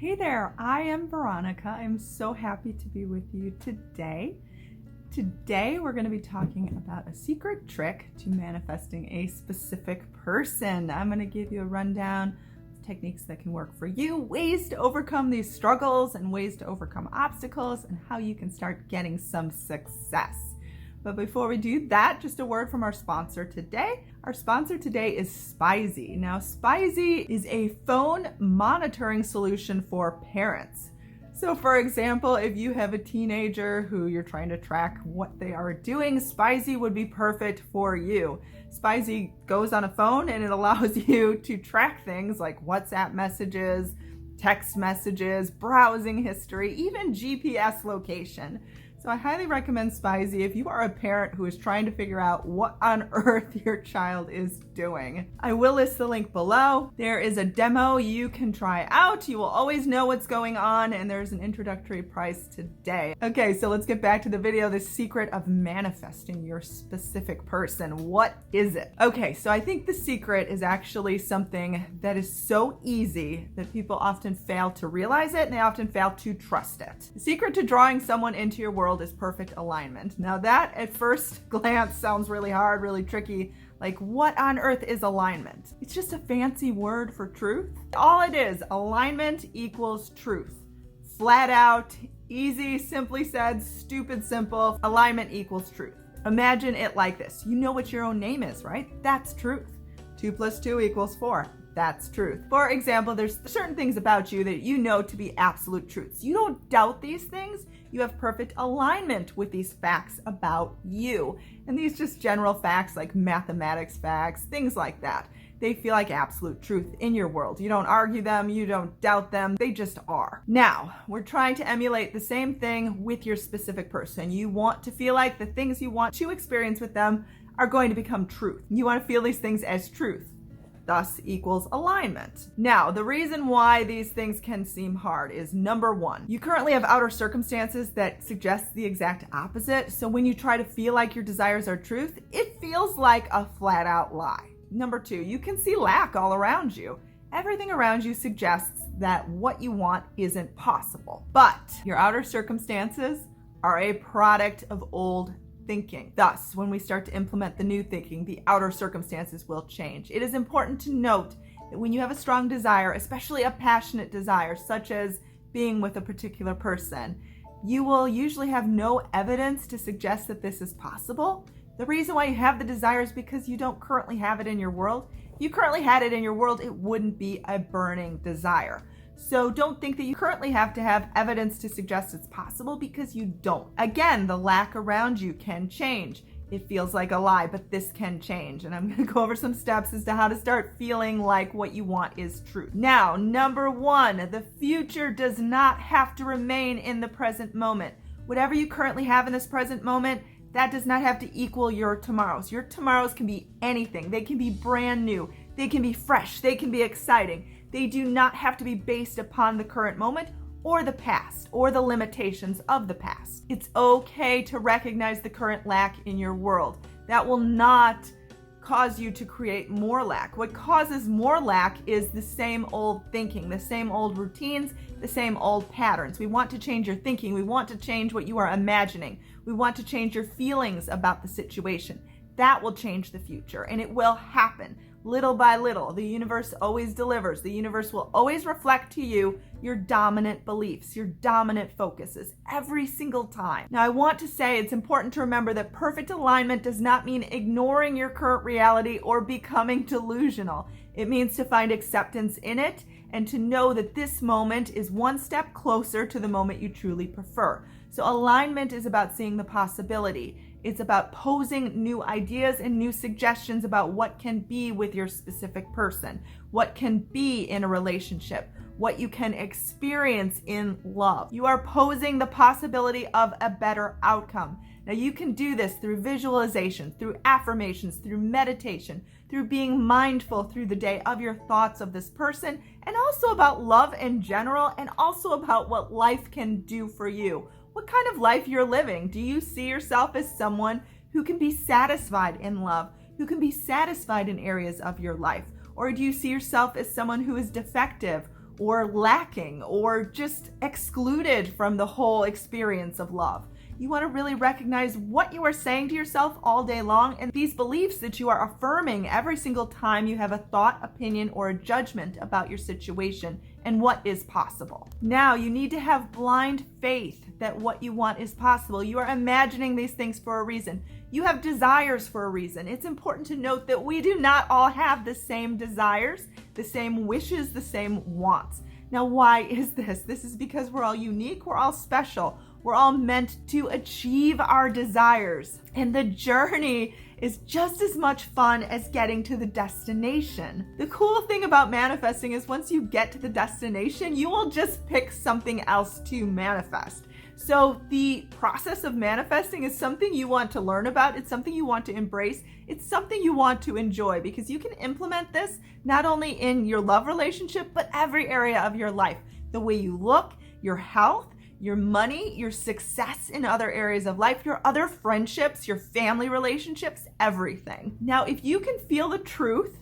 Hey there, I am Veronica. I'm so happy to be with you today. Today we're going to be talking about a secret trick to manifesting a specific person. I'm going to give you a rundown of techniques that can work for you, ways to overcome these struggles and ways to overcome obstacles, and how you can start getting some success. But before we do that, just a word from our sponsor today. Our sponsor today is Spyzie. Now, Spyzie is a phone monitoring solution for parents. So for example, if you have a teenager who you're trying to track what they are doing, Spyzie would be perfect for you. Spyzie goes on a phone and it allows you to track things like WhatsApp messages, text messages, browsing history, even GPS location. So I highly recommend Spyzie if you are a parent who is trying to figure out what on earth your child is doing. I will list the link below. There is a demo you can try out. You will always know what's going on, and there's an introductory price today. Okay, so let's get back to the video. The secret of manifesting your specific person. What is it? Okay, so I think the secret is actually something that is so easy that people often fail to realize it, and they often fail to trust it. The secret to drawing someone into your world is perfect alignment. Now that at first glance sounds really hard, really tricky. Like, what on earth is alignment? It's just a fancy word for truth. All it is, alignment equals truth. Flat out, easy, simply said, stupid simple, alignment equals truth. Imagine it like this. You know what your own name is, right? That's truth. 2 + 2 = 4. That's truth. For example, there's certain things about you that you know to be absolute truths. You don't doubt these things. You have perfect alignment with these facts about you. And these just general facts like mathematics facts, things like that. They feel like absolute truth in your world. You don't argue them, you don't doubt them, they just are. Now, we're trying to emulate the same thing with your specific person. You want to feel like the things you want to experience with them are going to become truth. You want to feel these things as truth. Thus equals alignment. Now, the reason why these things can seem hard is number one, you currently have outer circumstances that suggest the exact opposite. So when you try to feel like your desires are truth, it feels like a flat out lie. Number two, you can see lack all around you. Everything around you suggests that what you want isn't possible. But your outer circumstances are a product of old thinking. Thus, when we start to implement the new thinking, the outer circumstances will change. It is important to note that when you have a strong desire, especially a passionate desire, such as being with a particular person, you will usually have no evidence to suggest that this is possible. The reason why you have the desire is because you don't currently have it in your world. If you currently had it in your world, it wouldn't be a burning desire. So don't think that you currently have to have evidence to suggest it's possible, because you don't. Again, the lack around you can change. It feels like a lie, but this can change. And I'm going to go over some steps as to how to start feeling like what you want is truth. Now, number one, the future does not have to remain in the present moment. Whatever you currently have in this present moment, that does not have to equal your tomorrows. Your tomorrows can be anything. They can be brand new. They can be fresh. They can be exciting. They do not have to be based upon the current moment or the past or the limitations of the past. It's okay to recognize the current lack in your world. That will not cause you to create more lack. What causes more lack is the same old thinking, the same old routines, the same old patterns. We want to change your thinking. We want to change what you are imagining. We want to change your feelings about the situation. That will change the future, and it will happen. Little by little, the universe always delivers. The universe will always reflect to you your dominant beliefs, your dominant focuses every single time. Now, I want to say it's important to remember that perfect alignment does not mean ignoring your current reality or becoming delusional. It means to find acceptance in it and to know that this moment is one step closer to the moment you truly prefer. So alignment is about seeing the possibility. It's about posing new ideas and new suggestions about what can be with your specific person, what can be in a relationship, what you can experience in love. You are posing the possibility of a better outcome. Now, you can do this through visualization, through affirmations, through meditation, through being mindful through the day of your thoughts of this person, and also about love in general, and also about what life can do for you. What kind of life you're living? Do you see yourself as someone who can be satisfied in love, who can be satisfied in areas of your life? Or do you see yourself as someone who is defective or lacking or just excluded from the whole experience of love. You want to really recognize what you are saying to yourself all day long and these beliefs that you are affirming every single time you have a thought, opinion, or a judgment about your situation and what is possible. Now, you need to have blind faith that what you want is possible. You are imagining these things for a reason. You have desires for a reason. It's important to note that we do not all have the same desires, the same wishes, the same wants. Now, why is this? This is because we're all unique, we're all special. We're all meant to achieve our desires. And the journey is just as much fun as getting to the destination. The cool thing about manifesting is once you get to the destination, you will just pick something else to manifest. So the process of manifesting is something you want to learn about. It's something you want to embrace. It's something you want to enjoy because you can implement this not only in your love relationship, but every area of your life. The way you look, your health, your money, your success in other areas of life, your other friendships, your family relationships, everything. Now, if you can feel the truth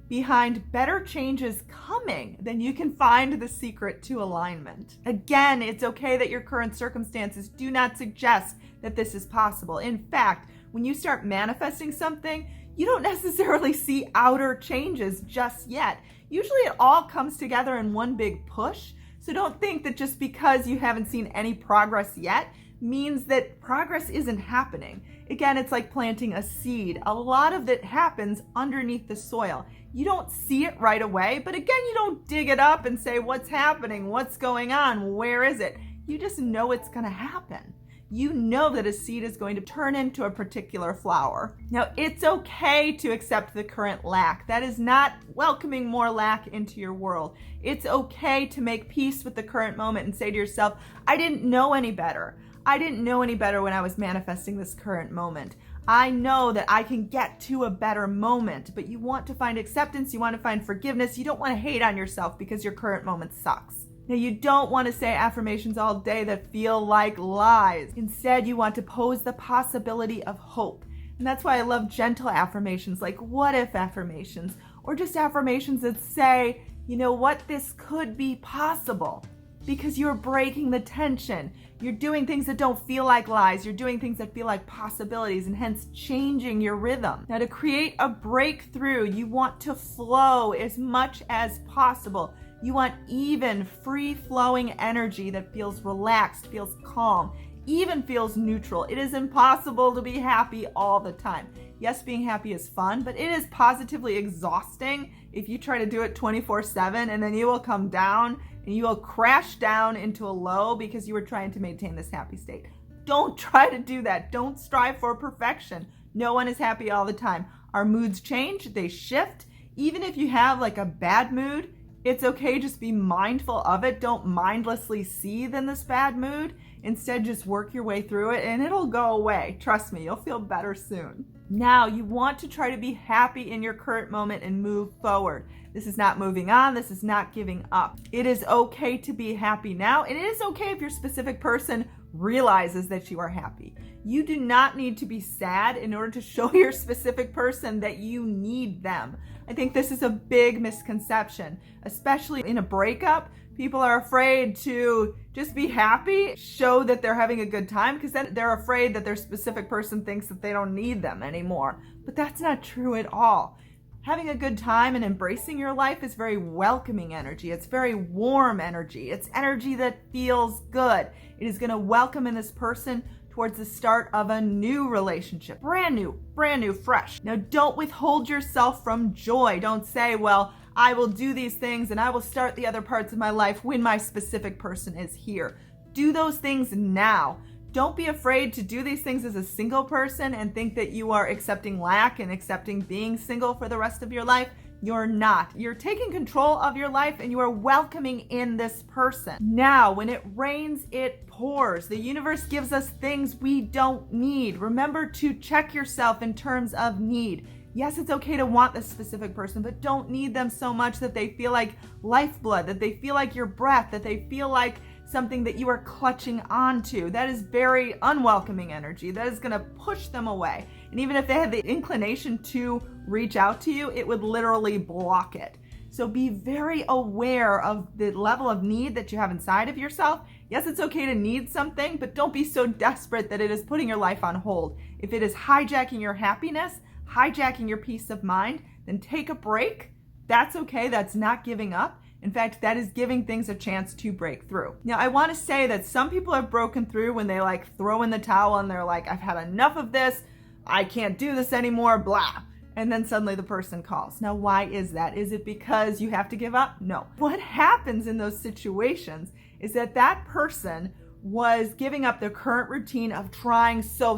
behind better changes coming, then you can find the secret to alignment. Again, it's okay that your current circumstances do not suggest that this is possible. In fact, when you start manifesting something, you don't necessarily see outer changes just yet. Usually it all comes together in one big push. So don't think that just because you haven't seen any progress yet means that progress isn't happening. Again, it's like planting a seed. A lot of it happens underneath the soil. You don't see it right away, but again, you don't dig it up and say, what's happening? What's going on? Where is it? You just know it's going to happen. You know that a seed is going to turn into a particular flower. Now, it's okay to accept the current lack. That is not welcoming more lack into your world. It's okay to make peace with the current moment and say to yourself, I didn't know any better. I didn't know any better when I was manifesting this current moment. I know that I can get to a better moment, but you want to find acceptance, you want to find forgiveness, you don't want to hate on yourself because your current moment sucks. Now, you don't want to say affirmations all day that feel like lies. Instead, you want to pose the possibility of hope. And that's why I love gentle affirmations like what if affirmations, or just affirmations that say, you know what, this could be possible. Because you're breaking the tension. You're doing things that don't feel like lies. You're doing things that feel like possibilities and hence changing your rhythm. Now, to create a breakthrough, you want to flow as much as possible. You want even free-flowing energy that feels relaxed, feels calm, even feels neutral. It is impossible to be happy all the time. Yes, being happy is fun, but it is positively exhausting if you try to do it 24/7, and then you will come down and you will crash down into a low because you were trying to maintain this happy state. Don't try to do that. Don't strive for perfection. No one is happy all the time. Our moods change, they shift. Even if you have like a bad mood, it's okay, just be mindful of it. Don't mindlessly seethe in this bad mood. Instead, just work your way through it and it'll go away. Trust me, you'll feel better soon. Now, you want to try to be happy in your current moment and move forward. This is not moving on. This is not giving up. It is okay to be happy now, and it is okay if your specific person realizes that you are happy. You do not need to be sad in order to show your specific person that you need them. I think this is a big misconception, especially in a breakup. People are afraid to just be happy, show that they're having a good time, because then they're afraid that their specific person thinks that they don't need them anymore. But that's not true at all. Having a good time and embracing your life is very welcoming energy. It's very warm energy. It's energy that feels good. It is going to welcome in this person towards the start of a new relationship. Brand new, fresh. Now, don't withhold yourself from joy. Don't say, well, I will do these things and I will start the other parts of my life when my specific person is here. Do those things now. Don't be afraid to do these things as a single person and think that you are accepting lack and accepting being single for the rest of your life. You're not. You're taking control of your life and you are welcoming in this person. Now, when it rains, it pours. The universe gives us things we don't need. Remember to check yourself in terms of need. Yes, it's okay to want this specific person, but don't need them so much that they feel like lifeblood, that they feel like your breath, that they feel like something that you are clutching onto. That is very unwelcoming energy. That is going to push them away. And even if they had the inclination to reach out to you, it would literally block it. So be very aware of the level of need that you have inside of yourself. Yes, it's okay to need something, but don't be so desperate that it is putting your life on hold. If it is hijacking your happiness, hijacking your peace of mind, then take a break. That's okay. That's not giving up. In fact, that is giving things a chance to break through. Now, I want to say that some people have broken through when they like throw in the towel and they're like, I've had enough of this. I can't do this anymore, blah. And then suddenly the person calls. Now, why is that? Is it because you have to give up? No. What happens in those situations is that that person was giving up their current routine of trying so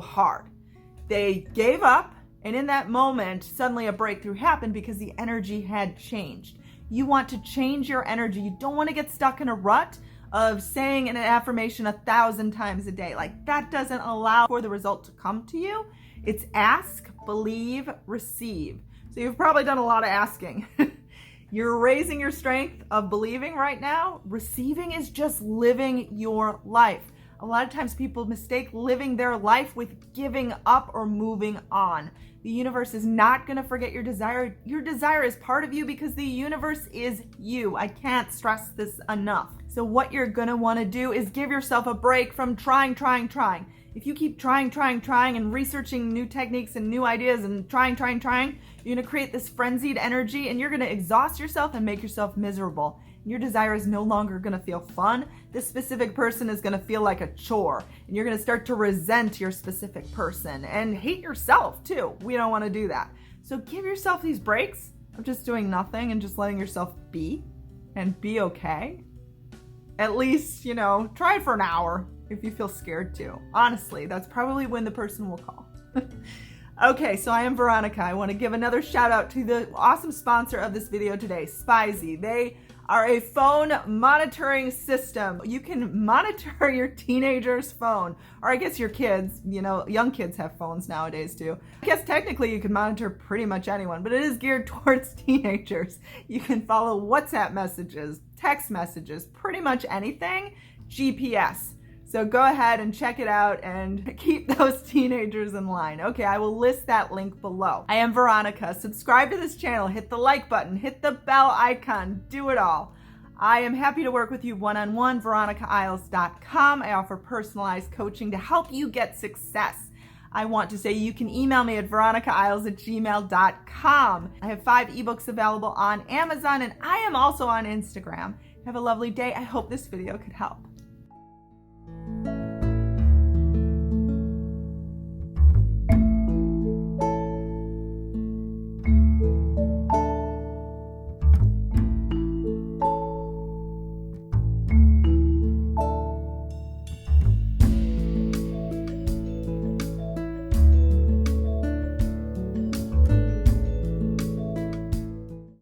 hard. They gave up, and in that moment, suddenly a breakthrough happened because the energy had changed. You want to change your energy. You don't want to get stuck in a rut of saying an affirmation 1,000 times a day. Like, that doesn't allow for the result to come to you. It's ask, believe, receive. So you've probably done a lot of asking. You're raising your strength of believing right now. Receiving is just living your life. A lot of times people mistake living their life with giving up or moving on. The universe is not going to forget your desire. Your desire is part of you because the universe is you. I can't stress this enough. So what you're going to want to do is give yourself a break from trying. If you keep trying and researching new techniques and new ideas and trying, you're going to create this frenzied energy and you're going to exhaust yourself and make yourself miserable. Your desire is no longer going to feel fun. This specific person is going to feel like a chore, and you're going to start to resent your specific person and hate yourself too. We don't want to do that. So give yourself these breaks of just doing nothing and just letting yourself be and be okay. At least, try it for an hour if you feel scared to. Honestly, that's probably when the person will call. Okay, so I am Veronica. I want to give another shout out to the awesome sponsor of this video today, Spyzie. They are a phone monitoring system. You can monitor your teenager's phone, or I guess your kids, young kids have phones nowadays too. I guess technically you can monitor pretty much anyone, but it is geared towards teenagers. You can follow WhatsApp messages, text messages, pretty much anything, GPS. So go ahead and check it out and keep those teenagers in line. Okay, I will list that link below. I am Veronica. Subscribe to this channel, hit the like button, hit the bell icon, do it all. I am happy to work with you one-on-one, veronicaisles.com. I offer personalized coaching to help you get success. I want to say you can email me at veronicaisles@gmail.com. I have 5 ebooks available on Amazon, and I am also on Instagram. Have a lovely day. I hope this video could help.